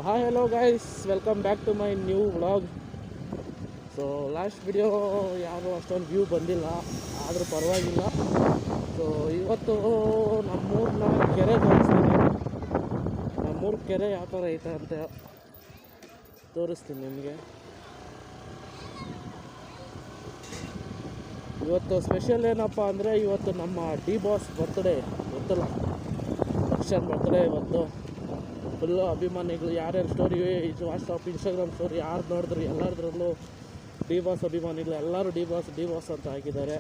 Hi hello guys, welcome back to my new vlog. So last video ಯಾರು ಅಷ್ಟೊಂದು view ಬಂದಿಲ್ಲ, ಆದರೂ ಪರವಾಗಿಲ್ಲ. ಸೊ ಇವತ್ತು ನಮ್ಮೂರನ್ನ ಕೆರೆ ತೋರಿಸ್ತೀನಿ. ನಮ್ಮೂರ ಕೆರೆ ಯಾವ ಥರ ಐತೆ ಅಂತ ತೋರಿಸ್ತೀನಿ ನಿಮಗೆ. ಇವತ್ತು ಸ್ಪೆಷಲ್ ಏನಪ್ಪ ಅಂದರೆ, ಇವತ್ತು ನಮ್ಮ ಡಿ ಬಾಸ್ ಬರ್ತ್ಡೇ. ಗೊತ್ತಲ್ಲ, ಫಂಕ್ಷನ್ ಬರ್ತ್ಡೇ ಇವತ್ತು. ಫುಲ್ಲು ಅಭಿಮಾನಿಗಳು ಯಾರ್ಯಾರು ಸ್ಟೋರಿ, ವಾಟ್ಸಪ್, ಇನ್ಸ್ಟಾಗ್ರಾಮ್ ಸ್ಟೋರಿ ಯಾರು ನೋಡಿದ್ರು ಎಲ್ಲರದ್ರಲ್ಲೂ ಡಿ ಬಾಸ್ ಅಭಿಮಾನಿಗಳು ಎಲ್ಲರೂ ಡಿ ಬಾಸ್ ಅಂತ ಹಾಕಿದ್ದಾರೆ.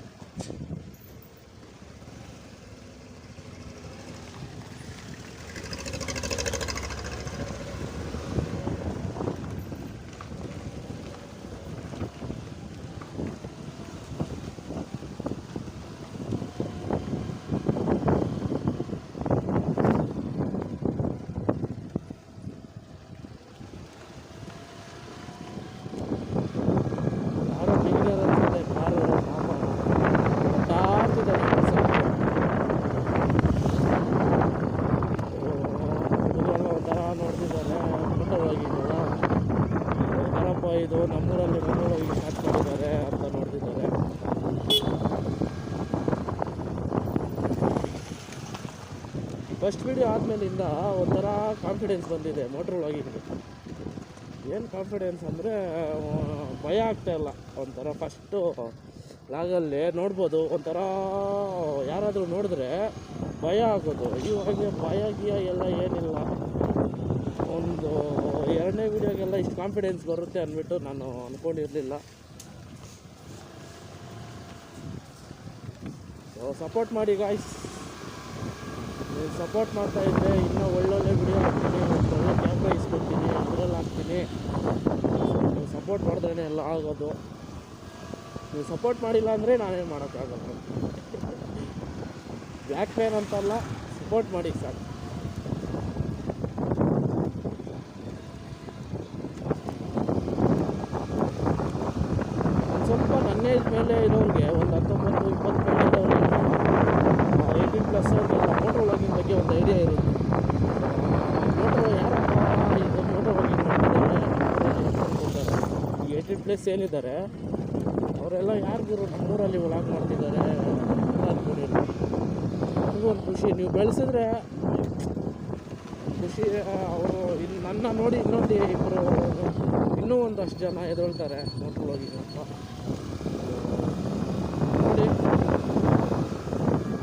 ಇದು ನಮ್ಮೂರಲ್ಲಿ ಮಂಗಳವಾಗಿ ಸ್ಟಾರ್ಟ್ ಮಾಡಿದ್ದಾರೆ ಅಂತ ನೋಡ್ತಿದ್ದಾರೆ. ಫಸ್ಟ್ ವಿಡಿಯೋ ಆದಮೇಲಿಂದ ಒಂಥರ ಕಾನ್ಫಿಡೆನ್ಸ್ ಬಂದಿದೆ ಮೋಟ್ರ್ ವ್ಲಾಗಿಂಗ್. ಏನು ಕಾನ್ಫಿಡೆನ್ಸ್ ಅಂದರೆ, ಭಯ ಆಗ್ತಾಯಿಲ್ಲ. ಒಂಥರ ಫಸ್ಟು ವ್ಲಾಗಲ್ಲಿ ನೋಡ್ಬೋದು, ಒಂಥರ ಯಾರಾದರೂ ನೋಡಿದ್ರೆ ಭಯ ಆಗೋದು. ಇವಾಗ ಭಯ ಗಿಯ ಎಲ್ಲ ಏನಿಲ್ಲ. ಒಂದು ಎರಡನೇ ವೀಡಿಯೋಗೆಲ್ಲ ಇಷ್ಟು ಕಾನ್ಫಿಡೆನ್ಸ್ ಬರುತ್ತೆ ಅಂದ್ಬಿಟ್ಟು ನಾನು ಅಂದ್ಕೊಂಡಿರಲಿಲ್ಲ. ಸೊ ಸಪೋರ್ಟ್ ಮಾಡಿ ಗಾಯ್ಸ್. ನೀವು ಸಪೋರ್ಟ್ ಮಾಡ್ತಾಯಿದ್ದರೆ ಇನ್ನೂ ಒಳ್ಳೊಳ್ಳೆ ವಿಡಿಯೋ ಹಾಕ್ತೀನಿ, ಒಳ್ಳೆ ಕ್ಯಾಮ್ರಾ ಇಸ್ಕೊಡ್ತೀನಿ, ಅದರಲ್ಲಿ ಹಾಕ್ತೀನಿ. ನೀವು ಸಪೋರ್ಟ್ ಮಾಡಿದ್ರೇ ಎಲ್ಲ ಆಗೋದು. ನೀವು ಸಪೋರ್ಟ್ ಮಾಡಿಲ್ಲ ಅಂದರೆ ನಾನೇನು ಮಾಡೋಕ್ಕಾಗಲ್ಲ. ಬ್ಲ್ಯಾಕ್ ಫ್ಯಾನ್ ಅಂತಲ್ಲ, ಸಪೋರ್ಟ್ ಮಾಡಿ ಸಾಕು. ಸ್ವಲ್ಪ ನನ್ನ ಏಜ್ ಮೇಲೆ ಇರೋರಿಗೆ, ಒಂದು 19-20 ಮೇಲೆ ಇರೋರಿಗೆ, 18+ ಅವ್ರಿಗೆಲ್ಲ ಮೋಟರ್ ವ್ಲಾಗಿಂಗ್ ಬಗ್ಗೆ ಒಂದು ಐಡಿಯಾ ಇರುತ್ತೆ. ಯಾರಪ್ಪ ಇದು ಮೋಟರ್ ವ್ಲಾಗಿಂಗ್ ಮಾಡ್ತಿದ್ದಾರೆ ಅಂದ್ಕೊಳ್ತಾರೆ. ಈ 18+ ಏನಿದ್ದಾರೆ ಅವರೆಲ್ಲ ಯಾರಿಗೂ ನಮ್ಮೂರಲ್ಲಿ ವ್ಲಾಗ್ ಮಾಡ್ತಿದ್ದಾರೆ ಅಂತ ಅಂದ್ಕೊಂಡಿಲ್ಲ. ನನಗೂ ಒಂದು ಖುಷಿ, ನೀವು ಬೆಳೆಸಿದ್ರೆ ಖುಷಿ. ಅವರು ನನ್ನ ನೋಡಿ ಇನ್ನೊಂದು ಇಬ್ಬರು ಇನ್ನೂ ಒಂದಷ್ಟು ಜನ ಎದ್ದೇಳ್ತಾರೆ ಮೋಟ್ರ್ ವ್ಲಾಗಿಂಗ್ ಅಂತ. ನೋಡಿ,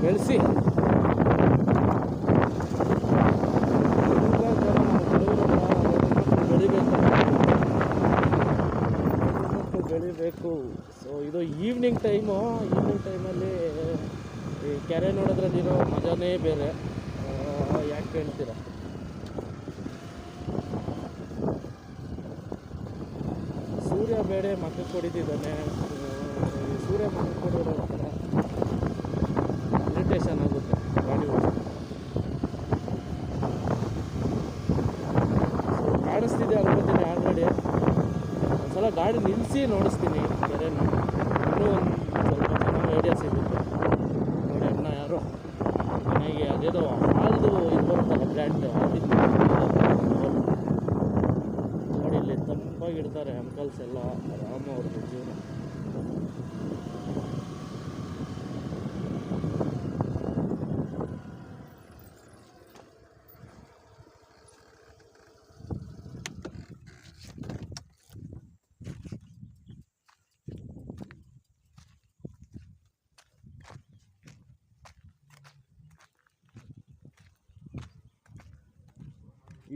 ಬೆಳೆಸಿ. ಬೆಳಿಬೇಕು. ಸೊ ಇದು ಈವ್ನಿಂಗ್ ಟೈಮಲ್ಲಿ ಈ ಕೆರೆ ನೋಡೋದ್ರಲ್ಲಿರೋ ಮಜಾನೇ ಬೇರೆ. ಯಾಕೆ ಹೇಳ್ತೀರಾ? ಸೂರ್ಯ ಬೇರೆ ಮಕ್ಕಕ್ಕೆ ಹೊಡಿತಿದ್ದಾನೆ. ಸೂರ್ಯ ಮಕ್ಕಕ್ಕೆ ಹೊಡಿರೋ ಥರ ಇರಿಟೇಷನ್ ಆಗುತ್ತೆ ಗಾಡಿ ಓಡಿಸಿ. ಸೊ ಕಾಣಿಸ್ತಿದೆ ಅನ್ಕೋತೀನಿ ಆಲ್ರೆಡಿ. ಒಂದ್ಸಲ ಗಾಡಿ ನಿಲ್ಲಿಸಿ ನೋಡಿಸ್ತೀನಿ ಕೆರೆನ, ಇನ್ನೂ ಒಂದು ಸ್ವಲ್ಪ ಚೆನ್ನಾಗಿ ಐಡಿಯಾ ಸಿಗುತ್ತೆ. ನೋಡಿ, ಅಣ್ಣ ಯಾರೋ ಮನೆಗೆ ಅದೇದೋ ಹಾಲ್ದು ಇದು ಬರುತ್ತಲ್ಲ, ಬ್ರ್ಯಾಂಡ್ ಅದಿತ್ತು. ನೋಡಿ, ಇಲ್ಲಿ ತಂಪಾಗಿಡ್ತಾರೆ ಅಂಕಲ್ಸ್ ಎಲ್ಲ, ಆರಾಮ ಅವ್ರದ್ದು ಜೀವನ.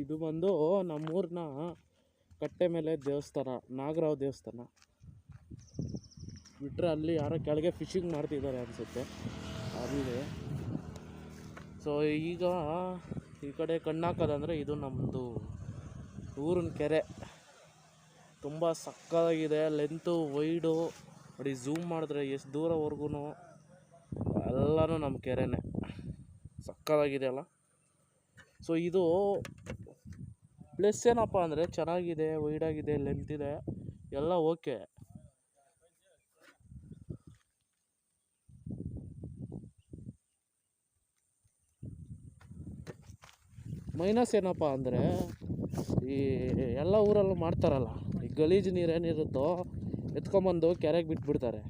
ಇದು ಬಂದು ನಮ್ಮೂರಿನ ಕಟ್ಟೆ ಮೇಲೆ ದೇವಸ್ಥಾನ, ನಾಗರಾವ್ ದೇವಸ್ಥಾನ. ಬಿಟ್ಟರೆ ಅಲ್ಲಿ ಯಾರೋ ಕೆಳಗೆ ಫಿಶಿಂಗ್ ಮಾಡ್ತಿದ್ದಾರೆ ಅನಿಸುತ್ತೆ ಅಲ್ಲಿ. ಸೊ ಈಗ ಈ ಕಡೆ ಕಣ್ಣಾಕೋದಂದರೆ ಇದು ನಮ್ಮದು ಊರಿನ ಕೆರೆ. ತುಂಬ ಸಕ್ಕತ್ತಾಗಿದೆ, ಲೆಂತು ವೈಡು. ನೋಡಿ, ಝೂಮ್ ಮಾಡಿದ್ರೆ ಎಷ್ಟು ದೂರವರೆಗೂ ಎಲ್ಲನೂ ನಮ್ಮ ಕೆರೆನೇ. ಸಕ್ಕತ್ತಾಗಿದೆ ಅಲ್ಲ. ಸೊ ಇದು ಪ್ಲೇಸ್ ಏನಪ್ಪ ಅಂದರೆ, ಚೆನ್ನಾಗಿದೆ, ವೈಡಾಗಿದೆ, ಲೆಂತ್ ಇದೆ, ಎಲ್ಲ ಓಕೆ. ಮೈನಸ್ ಏನಪ್ಪ ಅಂದರೆ ಈ ಎಲ್ಲ ಊರಲ್ಲೂ ಮಾಡ್ತಾರಲ್ಲ, ಈ ಗಲೀಜು ನೀರು ಏನಿರುತ್ತೋ ಎತ್ಕೊಂಬಂದು ಕೆರೆಗೆ ಬಿಟ್ಬಿಡ್ತಾರೆ.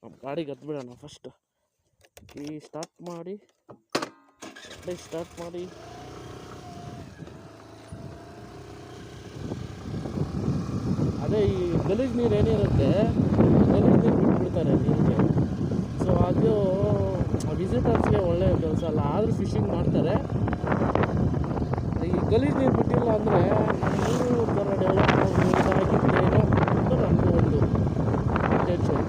ನಮ್ಮ ಗಾಡಿಗೆ ಹತ್ಬಿಡೋಣ ಫಸ್ಟ್. ಸ್ಟಾರ್ಟ್ ಮಾಡಿ ಅದೇ ಈ ಗಲೀಜು ನೀರು ಏನಿರುತ್ತೆ, ಗಲೀಜು ನೀರು ಬಿಟ್ಬಿಡ್ತಾರೆ ನೀರಿಗೆ. ಸೊ ಅದು ವಿಸಿಟರ್ಸ್ಗೆ ಒಳ್ಳೆಯ ಕೆಲಸ ಅಲ್ಲ, ಆದರೂ ಫಿಶಿಂಗ್ ಮಾಡ್ತಾರೆ. ಈ ಗಲೀಜು ನೀರು ಬಿಟ್ಟಿಲ್ಲ ಅಂದರೆ ನೀರು ಥರ ಡೆವಲಪ್ ಆಗಿದ್ದೇನೋ ಅಂತ ನಮಗೂ ಒಂದು ಟೆನ್ಷನ್.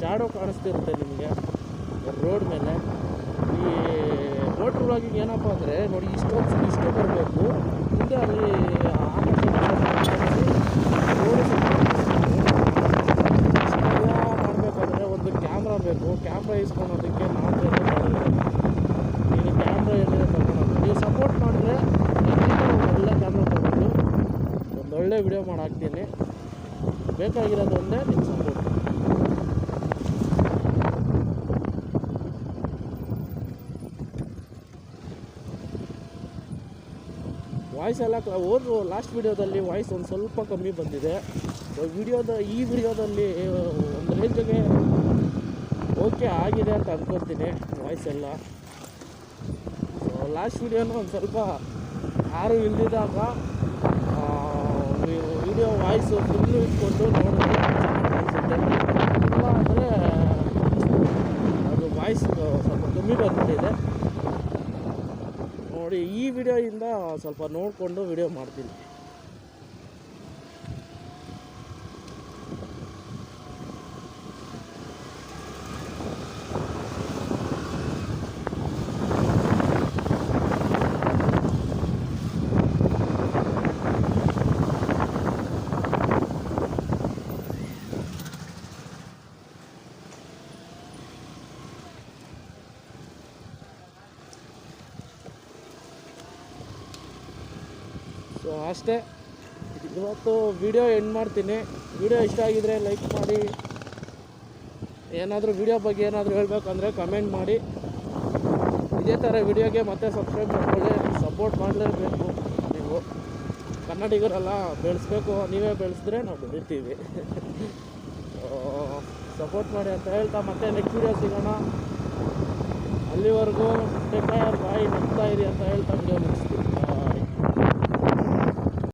ಶಾಡೋ ಕಾಣಿಸ್ತಿರುತ್ತೆ ನಿಮಗೆ ರೋಡ್ ಮೇಲೆ. ಈ ಮೋಟ್ರ್ ವ್ಲಾಗಿಂಗ್ ಏನಪ್ಪ ಅಂದರೆ ನೋಡಿ, ಇಷ್ಟು ಬರಬೇಕು ಮುಂದೆ ಅಲ್ಲಿ ಮಾಡಬೇಕಾದ್ರೆ ಒಂದು ಕ್ಯಾಮ್ರಾ ಬೇಕು. ಕ್ಯಾಮ್ರಾ ಇಸ್ಕೊಳೋದಕ್ಕೆ ನಾವು ಈಗ ಕ್ಯಾಮ್ರಾ ಏನಿದೆ ತಗೊಳೋದು. ನೀವು ಸಪೋರ್ಟ್ ಮಾಡಿದ್ರೆ ಒಳ್ಳೆ ಕ್ಯಾಮ್ರಾ ತೊಗೊಂಡು ಒಂದೊಳ್ಳೆ ವಿಡಿಯೋ ಮಾಡಾಕ್ತೀನಿ. ಬೇಕಾಗಿರೋದು ಒಂದೇ ನಿಮ್ಮ ಸಪೋರ್ಟ್. ವಾಯ್ಸ್ ಎಲ್ಲ ಲಾಸ್ಟ್ ವಿಡಿಯೋದಲ್ಲಿ ವಾಯ್ಸ್ ಒಂದು ಸ್ವಲ್ಪ ಕಮ್ಮಿ ಬಂದಿದೆ. ಈ ವಿಡಿಯೋದಲ್ಲಿ ಒಂದು ರೇಂಜಿಗೆ ಓಕೆ ಆಗಿದೆ ಅಂತ ಅಂದ್ಕೊಳ್ತೀನಿ ವಾಯ್ಸ್ ಎಲ್ಲ. ಸೊ ಲಾಸ್ಟ್ ವಿಡಿಯೋನ ಒಂದು ಸ್ವಲ್ಪ ಯಾರು ಇಲ್ದಿದ್ದಾಗ ವಿಡಿಯೋ ವಾಯ್ಸು ಫುಲ್ಲು ಇಟ್ಕೊಂಡು ನೋಡಿದ್ರೆ ಅನಿಸುತ್ತೆ. ಇಲ್ಲ ಅಂದರೆ ಅದು ವಾಯ್ಸ್ ಸ್ವಲ್ಪ ಕಮ್ಮಿ ಬಂದ್ಬಿಟ್ಟಿದೆ ನೋಡಿ. ಈ ವಿಡಿಯೋಯಿಂದ ಸ್ವಲ್ಪ ನೋಡಿಕೊಂಡು ವಿಡಿಯೋ ಮಾಡ್ತೀನಿ. ಸೊ ಅಷ್ಟೇ, ಇವತ್ತು ವಿಡಿಯೋ ಎಂಡ್ ಮಾಡ್ತೀನಿ. ವಿಡಿಯೋ ಇಷ್ಟ ಆಗಿದರೆ ಲೈಕ್ ಮಾಡಿ. ಏನಾದರೂ ವಿಡಿಯೋ ಬಗ್ಗೆ ಏನಾದರೂ ಹೇಳಬೇಕಂದ್ರೆ ಕಮೆಂಟ್ ಮಾಡಿ. ಇದೇ ಥರ ವಿಡಿಯೋಗೆ ಮತ್ತೆ ಸಬ್ಸ್ಕ್ರೈಬ್ ಮಾಡ್ಕೊಳ್ಳಿ. ಸಪೋರ್ಟ್ ಮಾಡಲೇಬೇಕು. ನೀವು ಕನ್ನಡಿಗರೆಲ್ಲ ಬೆಳೆಸ್ಬೇಕು, ನೀವೇ ಬೆಳೆಸಿದ್ರೆ ನಾವು ಬೆಳಿತೀವಿ. ಸಪೋರ್ಟ್ ಮಾಡಿ ಅಂತ ಹೇಳ್ತಾ ಮತ್ತೆ ನೆಕ್ಸ್ಟ್ ವಿಡಿಯೋ ಸಿಗೋಣ. ಅಲ್ಲಿವರೆಗೂ ಟೇಕ್ ಕೇರ್, ಬಾಯ್, ನಗ್ತಾ ಇರಿ ಅಂತ ಹೇಳ್ತಾ ವಿಡಿಯೋ ಮುಗಿಸ್ತೀನಿ.